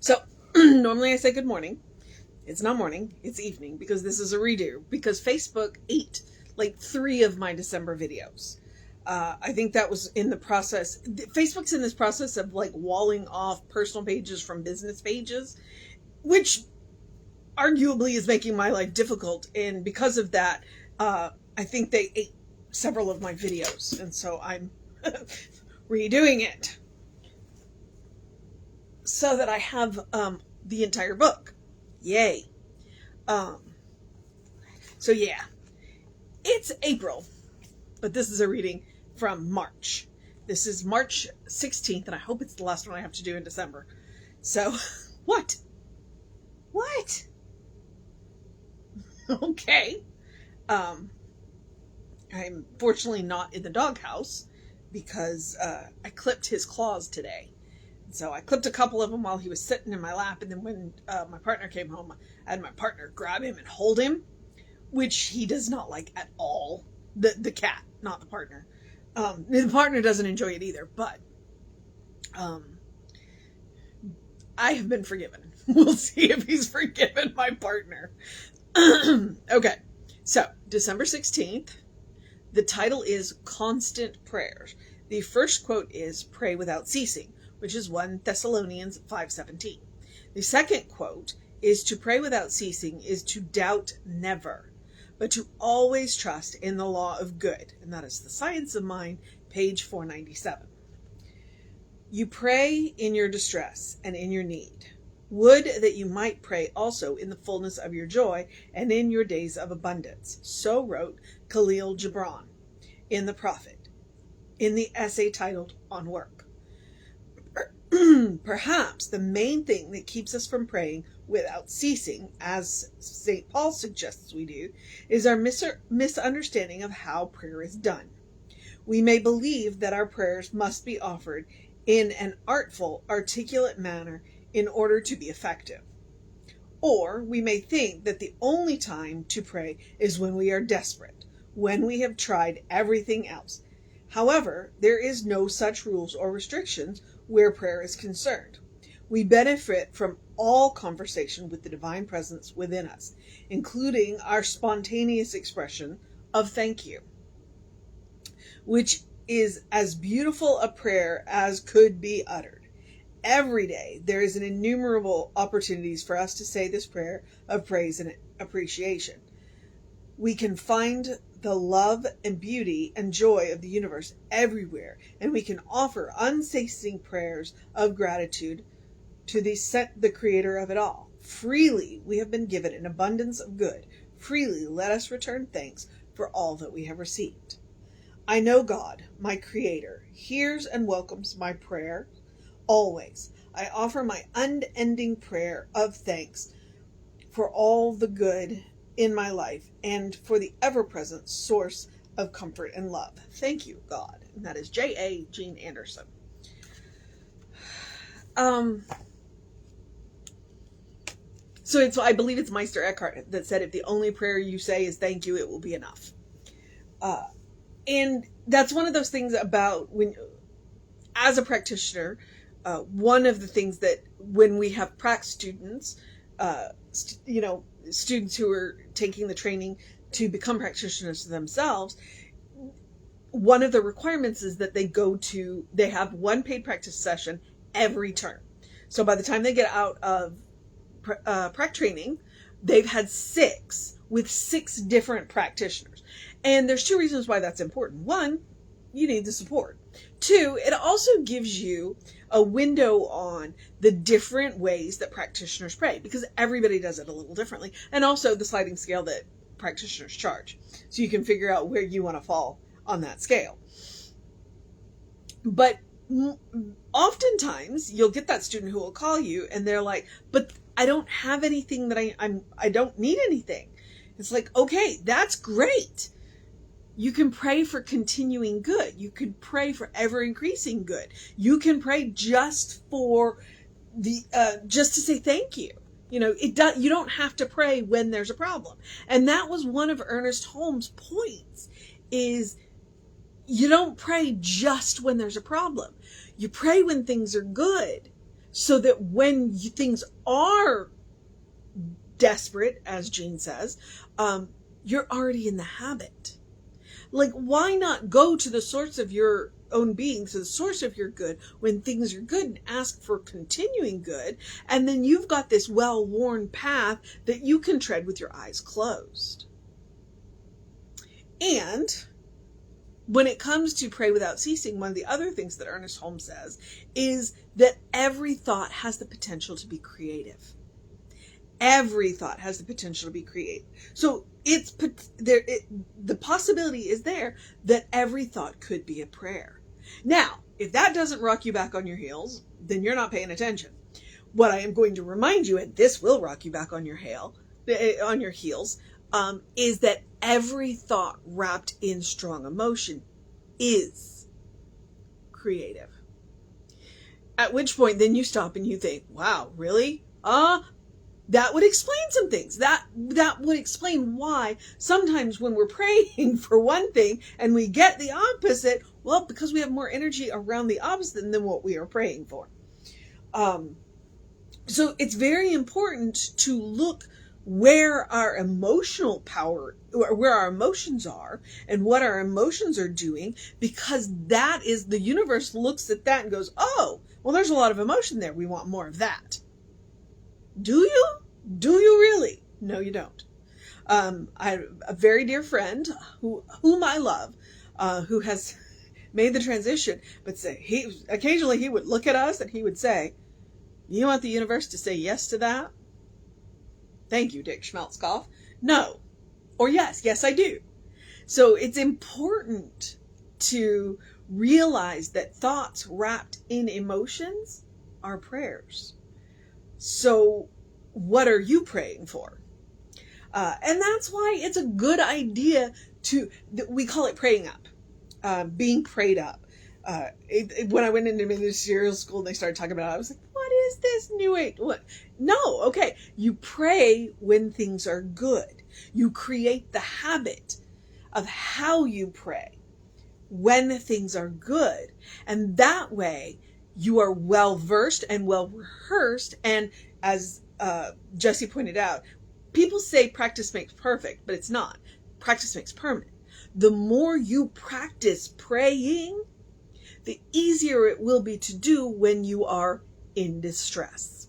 So normally I say good morning. It's not morning, it's evening because this is a redo because Facebook ate like 3 of my December videos. I think that was in the process. Facebook's in this process of like walling off personal pages from business pages, which arguably is making my life difficult. And because of that, I think they ate several of my videos. And so I'm redoing it so that I have the entire book. Yay. Um, so yeah, it's April, but this is a reading from March. This is March 16th, and I hope it's the last one I have to do in December. So, what? What? Okay. I'm fortunately not in the doghouse because I clipped his claws today. So I clipped a couple of them while he was sitting in my lap, and then when my partner came home, I had my partner grab him and hold him, which he does not like at all. The cat, not the partner. The partner doesn't enjoy it either, but I have been forgiven. We'll see if he's forgiven my partner. Okay, so December 16th, the title is Constant Prayers. The first quote is pray without ceasing, which is 1 Thessalonians 5:17. The second quote is to pray without ceasing is to doubt never, but to always trust in the law of good, and that is The Science of Mind, page 497. You pray in your distress and in your need. Would that you might pray also in the fullness of your joy and in your days of abundance. So wrote Khalil Gibran in The Prophet, in the essay titled On Work. Perhaps the main thing that keeps us from praying without ceasing, as St. Paul suggests we do, is our misunderstanding of how prayer is done. We may believe that our prayers must be offered in an artful, articulate manner in order to be effective. Or we may think that the only time to pray is when we are desperate, when we have tried everything else. However, there is no such rules or restrictions where prayer is concerned. We benefit from all conversation with the divine presence within us, including our spontaneous expression of thank you, which is as beautiful a prayer as could be uttered. Every day there is an innumerable opportunities for us to say this prayer of praise and appreciation. We can find the love and beauty and joy of the universe everywhere, and we can offer unceasing prayers of gratitude to the creator of it all. Freely we have been given an abundance of good. Freely let us return thanks for all that we have received. I know God, my creator, hears and welcomes my prayer. Always, I offer my unending prayer of thanks for all the good in my life and for the ever-present source of comfort and love. Thank you, God. And that is J.A. Jean Anderson. So I believe it's Meister Eckhart that said, if the only prayer you say is thank you, it will be enough. And that's one of those things about when, as a practitioner, one of the things that when we have prac students, students who are taking the training to become practitioners themselves, one of the requirements is that they have one paid practice session every term. So by the time they get out of prac training, they've had 6 with 6 different practitioners. And there's 2 reasons why that's important. 1, you need the support. 2, it also gives you a window on the different ways that practitioners pray, because everybody does it a little differently, and also the sliding scale that practitioners charge. So you can figure out where you want to fall on that scale. But oftentimes you'll get that student who will call you and they're like, but I don't have anything that I don't need anything. It's like, okay, that's great. You can pray for continuing good. You can pray for ever increasing good. You can pray just for just to say thank you. You don't have to pray when there's a problem. And that was one of Ernest Holmes' points, is you don't pray just when there's a problem. You pray when things are good so that when things are desperate, as Jean says, you're already in the habit. Like, why not go to the source of your own being, to the source of your good, when things are good, and ask for continuing good, and then you've got this well-worn path that you can tread with your eyes closed. And when it comes to pray without ceasing, one of the other things that Ernest Holmes says is that every thought has the potential to be creative. Every thought has the potential to be creative. So the possibility is there that every thought could be a prayer. Now, if that doesn't rock you back on your heels, then you're not paying attention. What I am going to remind you, and this will rock you back on your heels, is that every thought wrapped in strong emotion is creative. At which point, then you stop and you think, wow, really? That would explain some things. That would explain why sometimes when we're praying for one thing and we get the opposite, well, because we have more energy around the opposite than what we are praying for. So it's very important to look where our emotional power, where our emotions are, and what our emotions are doing, because that is, the universe looks at that and goes, oh, well, there's a lot of emotion there. We want more of that. Do you? Do you really? No, you don't. I have a very dear friend whom I love, who has made the transition, but occasionally he would look at us and he would say, you want the universe to say yes to that? Thank you, Dick Schmeltzkopf. No. Or yes, I do. So it's important to realize that thoughts wrapped in emotions are prayers. So what are you praying for? And that's why it's a good idea we call it praying up, being prayed up. When I went into ministerial school and they started talking about it, I was like, what is this new age? What? No, okay. You pray when things are good. You create the habit of how you pray when things are good. And that way you are well versed and well rehearsed. And as Jesse pointed out, people say practice makes perfect, but it's not. Practice makes permanent. The more you practice praying, the easier it will be to do when you are in distress.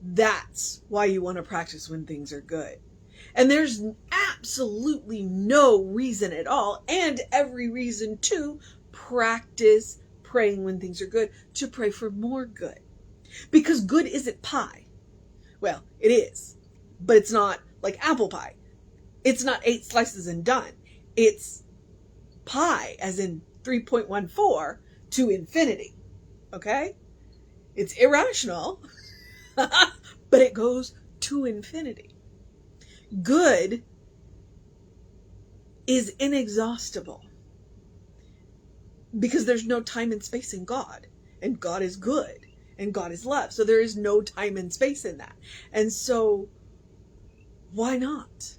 That's why you want to practice when things are good. And there's absolutely no reason at all, and every reason to practice praying when things are good, to pray for more good. Because good isn't pie. Well, it is, but it's not like apple pie. It's not 8 slices and done. It's pi, as in 3.14 to infinity. Okay? It's irrational, but it goes to infinity. Good is inexhaustible because there's no time and space in God, and God is good, and God is love. So there is no time and space in that. And so why not?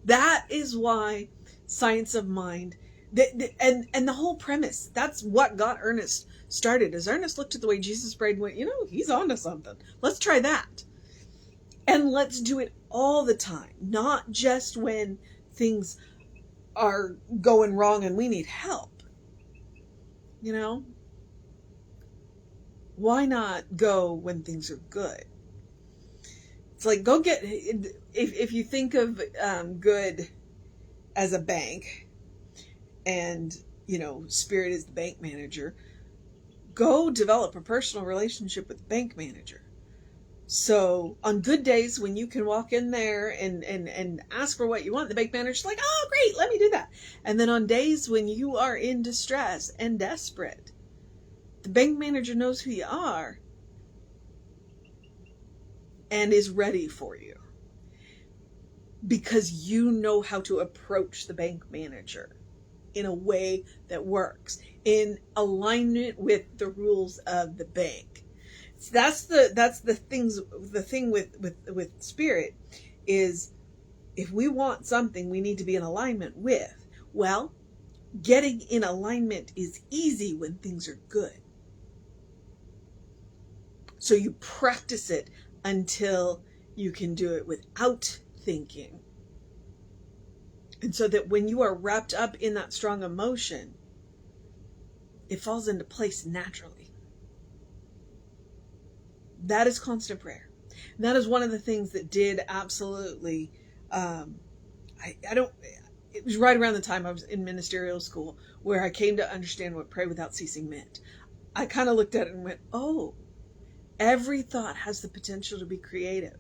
That is why Science of Mind, and the whole premise, that's what got Ernest started, is Ernest looked at the way Jesus prayed and went, he's onto something. Let's try that. And let's do it all the time, not just when things are going wrong and we need help. Why not go when things are good? It's like, go get, if you think of good as a bank, and, Spirit is the bank manager, go develop a personal relationship with the bank manager. So on good days when you can walk in there and ask for what you want, the bank manager's like, oh, great, let me do that. And then on days when you are in distress and desperate, the bank manager knows who you are and is ready for you, because you know how to approach the bank manager in a way that works, in alignment with the rules of the bank. So that's the thing with Spirit is, if we want something we need to be in alignment with, well, getting in alignment is easy when things are good. So you practice it until you can do it without thinking. And so that when you are wrapped up in that strong emotion, it falls into place naturally. That is constant prayer. And that is one of the things that did absolutely, it was right around the time I was in ministerial school where I came to understand what pray without ceasing meant. I kind of looked at it and went, oh, every thought has the potential to be creative.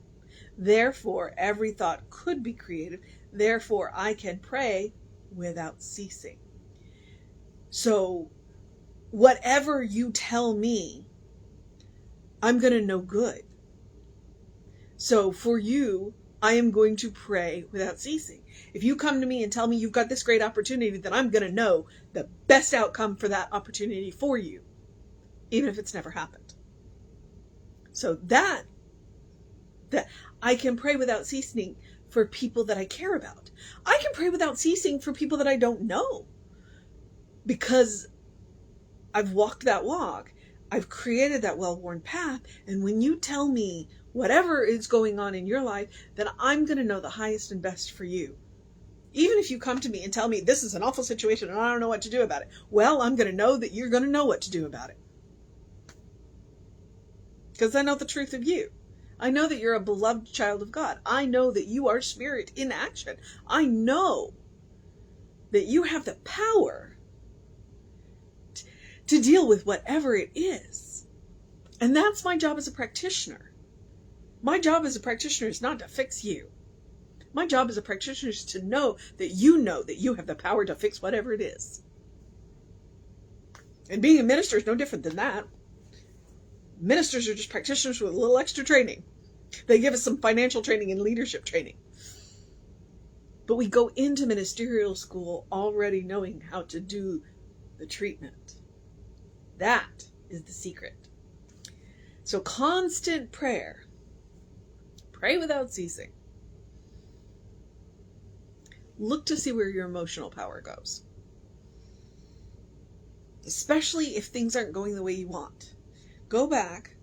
Therefore, every thought could be creative. Therefore, I can pray without ceasing. So, whatever you tell me, I'm going to know good. So, for you, I am going to pray without ceasing. If you come to me and tell me you've got this great opportunity, then I'm going to know the best outcome for that opportunity for you, even if it's never happened. So that I can pray without ceasing for people that I care about. I can pray without ceasing for people that I don't know, because I've walked that walk. I've created that well-worn path. And when you tell me whatever is going on in your life, then I'm going to know the highest and best for you. Even if you come to me and tell me this is an awful situation and I don't know what to do about it, well, I'm going to know that you're going to know what to do about it. Because I know the truth of you. I know that you're a beloved child of God. I know that you are spirit in action. I know that you have the power to deal with whatever it is. And that's my job as a practitioner. My job as a practitioner is not to fix you. My job as a practitioner is to know that you have the power to fix whatever it is. And being a minister is no different than that. Ministers are just practitioners with a little extra training. They give us some financial training and leadership training. But we go into ministerial school already knowing how to do the treatment. That is the secret. So constant prayer. Pray without ceasing. Look to see where your emotional power goes. Especially if things aren't going the way you want. Go back.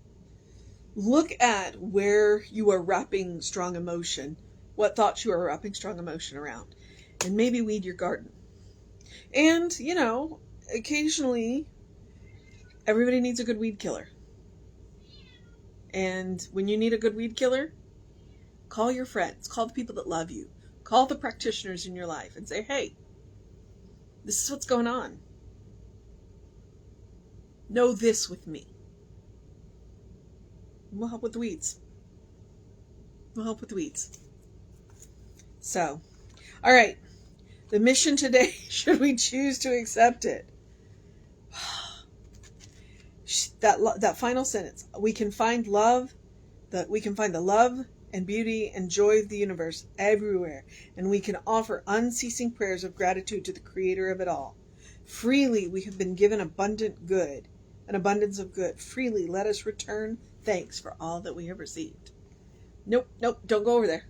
Look at where you are wrapping strong emotion. What thoughts you are wrapping strong emotion around. And maybe weed your garden. And, occasionally everybody needs a good weed killer. And when you need a good weed killer, call your friends, call the people that love you, call the practitioners in your life and say, hey, this is what's going on. Know this with me. We'll help with the weeds. So, all right. The mission today, should we choose to accept it? That final sentence. We can find the love and beauty and joy of the universe everywhere, and we can offer unceasing prayers of gratitude to the creator of it all. Freely we have been given an abundance of good. Freely let us return thanks for all that we have received. Nope, don't go over there.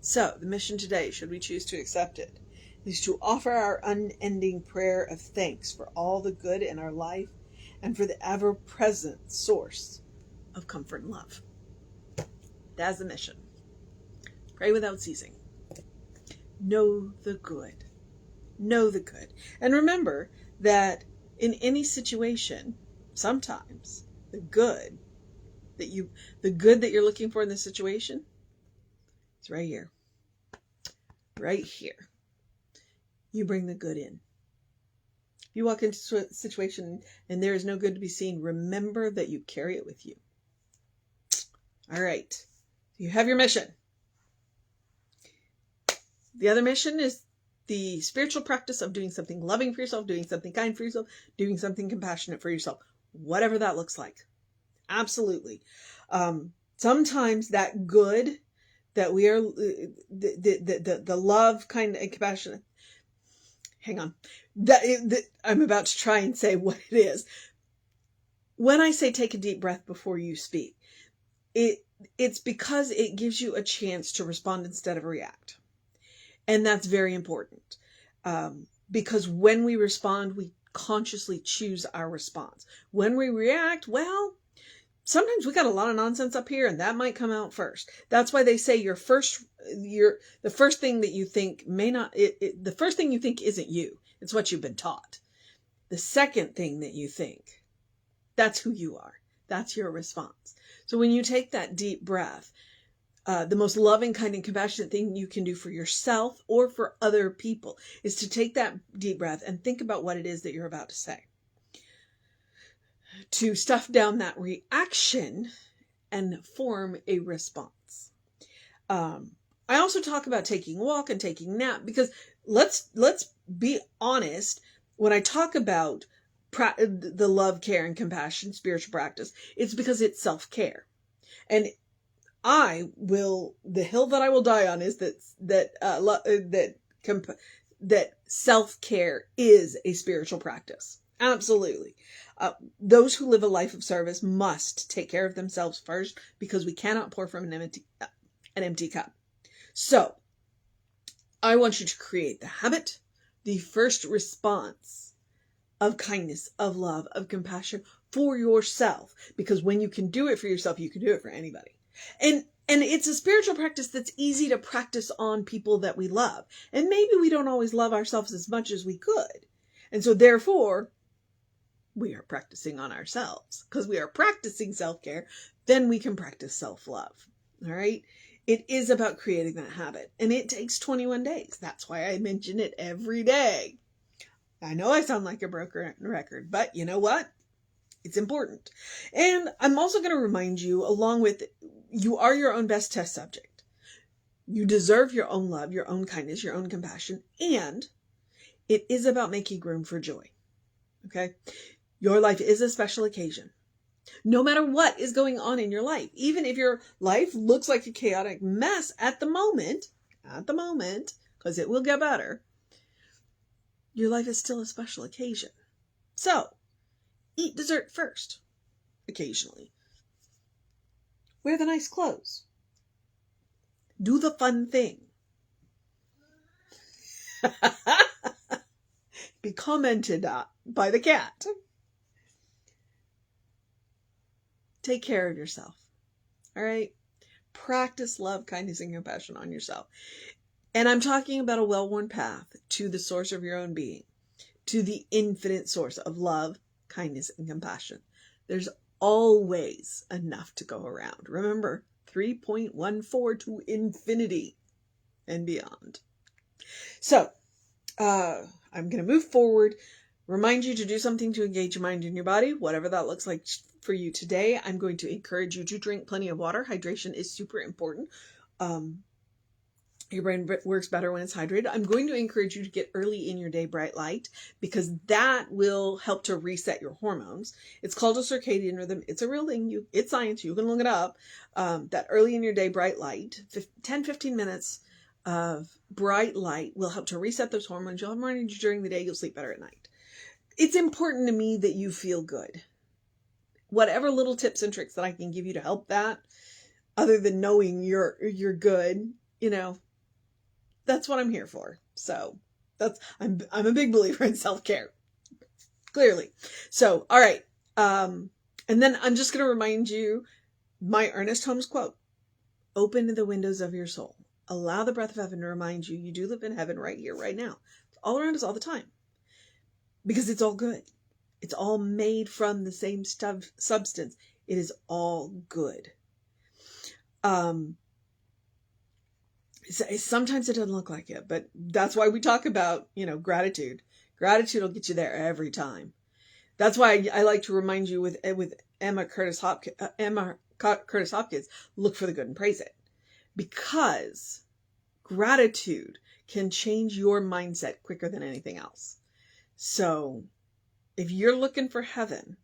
So, the mission today, should we choose to accept it, is to offer our unending prayer of thanks for all the good in our life and for the ever-present source of comfort and love. That's the mission. Pray without ceasing. Know the good. Know the good. And remember that in any situation, sometimes the good that you're looking for in this situation is right here. Right here. You bring the good in. If you walk into a situation and there is no good to be seen, remember that you carry it with you. All right. You have your mission. The other mission is the spiritual practice of doing something loving for yourself, doing something kind for yourself, doing something compassionate for yourself, whatever that looks like. Absolutely. Sometimes that good that we are, the love kind and compassionate. Hang on. I'm about to try and say what it is. When I say take a deep breath before you speak, it's because it gives you a chance to respond instead of react. And that's very important. because when we respond, we consciously choose our response. When we react, well, sometimes we got a lot of nonsense up here and that might come out first. That's why they say the first thing that you think the first thing you think isn't you. It's what you've been taught. The second thing that you think, that's who you are. That's your response. So when you take that deep breath, the most loving, kind, and compassionate thing you can do for yourself or for other people is to take that deep breath and think about what it is that you're about to say. To stuff down that reaction and form a response. I also talk about taking a walk and taking a nap, because let's be honest. When I talk about the love, care, and compassion spiritual practice, it's because it's self-care. And the hill that I will die on is that self-care is a spiritual practice. Absolutely. Those who live a life of service must take care of themselves first, because we cannot pour from an empty cup. So I want you to create the habit, the first response of kindness, of love, of compassion for yourself. Because when you can do it for yourself, you can do it for anybody. And it's a spiritual practice that's easy to practice on people that we love. And maybe we don't always love ourselves as much as we could. And so therefore, we are practicing on ourselves. Because we are practicing self-care, then we can practice self-love. All right? It is about creating that habit. And it takes 21 days. That's why I mention it every day. I know I sound like a broken record, but you know what? It's important. And I'm also going to remind you, along with, you are your own best test subject. You deserve your own love, your own kindness, your own compassion, and it is about making room for joy. Okay? Your life is a special occasion. No matter what is going on in your life, even if your life looks like a chaotic mess at the moment, because it will get better, your life is still a special occasion. So, eat dessert first, occasionally. Wear the nice clothes. Do the fun thing. Be commented on by the cat. Take care of yourself. All right? Practice love, kindness, and compassion on yourself. And I'm talking about a well-worn path to the source of your own being, to the infinite source of love, kindness, and compassion. There's always enough to go around. Remember, 3.14 to infinity and beyond. So, I'm going to move forward, remind you to do something to engage your mind and your body, whatever that looks like for you today. I'm going to encourage you to drink plenty of water. Hydration is super important. Your brain works better when it's hydrated. I'm going to encourage you to get early in your day bright light, because that will help to reset your hormones. It's called a circadian rhythm. It's a real thing. It's science. You can look it up. That early in your day bright light, 10-15 minutes of bright light will help to reset those hormones. You'll have more energy during the day. You'll sleep better at night. It's important to me that you feel good. Whatever little tips and tricks that I can give you to help that, other than knowing you're good, that's what I'm here for. So I'm a big believer in self-care. Clearly. So, all right. And then I'm just going to remind you my Ernest Holmes quote. Open the windows of your soul. Allow the breath of heaven to remind you you do live in heaven right here, right now. It's all around us all the time. Because it's all good. It's all made from the same substance. It is all good. Sometimes it doesn't look like it, but that's why we talk about, gratitude. Gratitude will get you there every time. That's why I like to remind you with Emma Curtis Hopkins, look for the good and praise it. Because gratitude can change your mindset quicker than anything else. So if you're looking for heaven,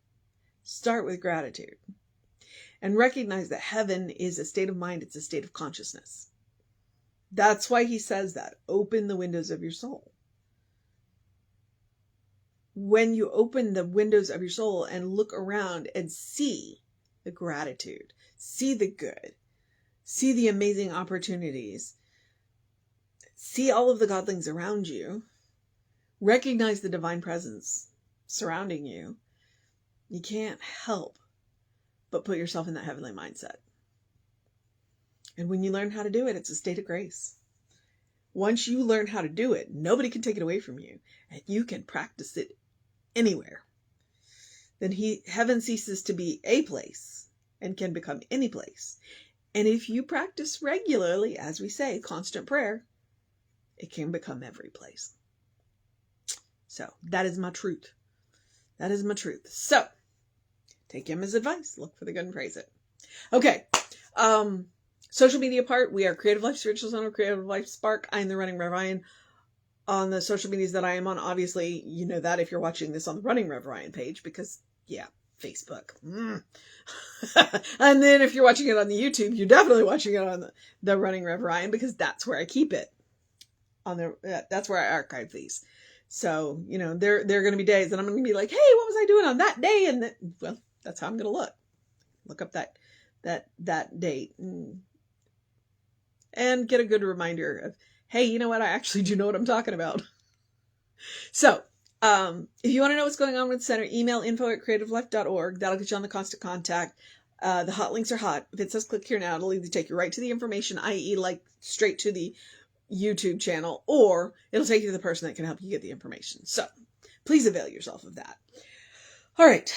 start with gratitude. And recognize that heaven is a state of mind. It's a state of consciousness. That's why he says that. Open the windows of your soul. When you open the windows of your soul and look around and see the gratitude, see the good, see the amazing opportunities, see all of the godlings around you, recognize the divine presence surrounding you, you can't help but put yourself in that heavenly mindset. And when you learn how to do it, it's a state of grace. Once you learn how to do it, nobody can take it away from you, and you can practice it anywhere. Then heaven ceases to be a place and can become any place. And if you practice regularly, as we say, constant prayer, it can become every place. So that is my truth. That is my truth. So take Emma's advice. Look for the good and praise it. Okay. Social media part. We are Creative Life Spiritual Center, Creative Life Spark. I'm the Running Rev Ryan. On the social medias that I am on, obviously, you know that if you're watching this on the Running Rev Ryan page, because, yeah, Facebook. And then if you're watching it on the YouTube, you're definitely watching it on the Running Rev Ryan, because that's where I keep it. That's where I archive these. So, you know, there are going to be days that I'm going to be like, hey, what was I doing on that day? And well, that's how I'm going to look up that date and get a good reminder of, hey, you know what? I actually do know what I'm talking about. So, if you want to know what's going on with the center, email info@creativelife.org. That'll get you on the constant contact. The hot links are hot. If it says click here now, it'll either take you right to the information, i.e. like straight to the YouTube channel, or it'll take you to the person that can help you get the information. So please avail yourself of that. All right.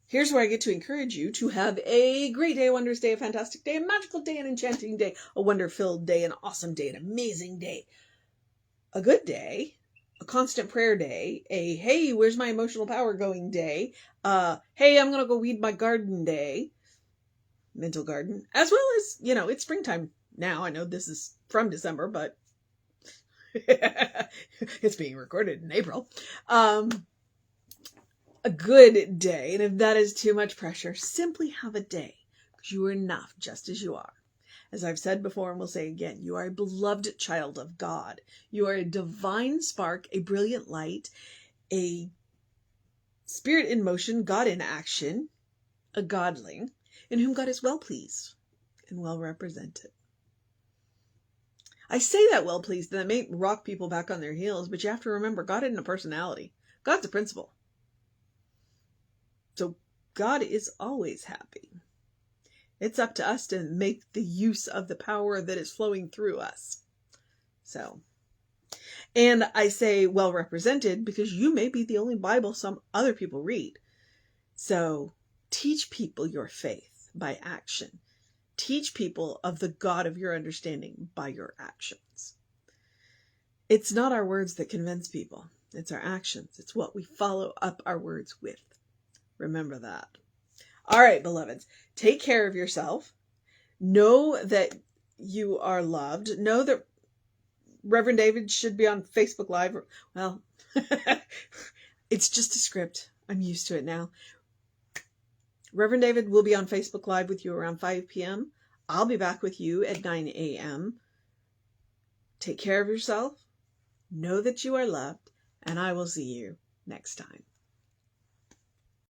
Here's where I get to encourage you to have a great day, a wondrous day, a fantastic day, a magical day, an enchanting day, a wonder-filled day, an awesome day, an amazing day, a good day, a constant prayer day, a hey, where's my emotional power going day, hey, I'm going to go weed my garden day, mental garden, as well as, you know, it's springtime now. I know this is from December, but it's being recorded in April. A good day. And if that is too much pressure, simply have a day, because you are enough just as you are. As I've said before and will say again, you are a beloved child of God. You are a divine spark, a brilliant light, a spirit in motion, God in action, a godling, in whom God is well pleased and well represented. I say that well pleased, and that may rock people back on their heels, but you have to remember, God isn't a personality. God's a principle. So God is always happy. It's up to us to make the use of the power that is flowing through us. So, and I say well represented because you may be the only Bible some other people read. So teach people your faith by action. Teach people of the God of your understanding by your actions. It's not our words that convince people. It's our actions. It's what we follow up our words with. Remember that. All right, beloveds, take care of yourself. Know that you are loved. Know that Reverend David should be on Facebook Live. Well, it's just a script. I'm used to it now. Reverend David will be on Facebook Live with you around 5 p.m. I'll be back with you at 9 a.m. Take care of yourself. Know that you are loved, and I will see you next time.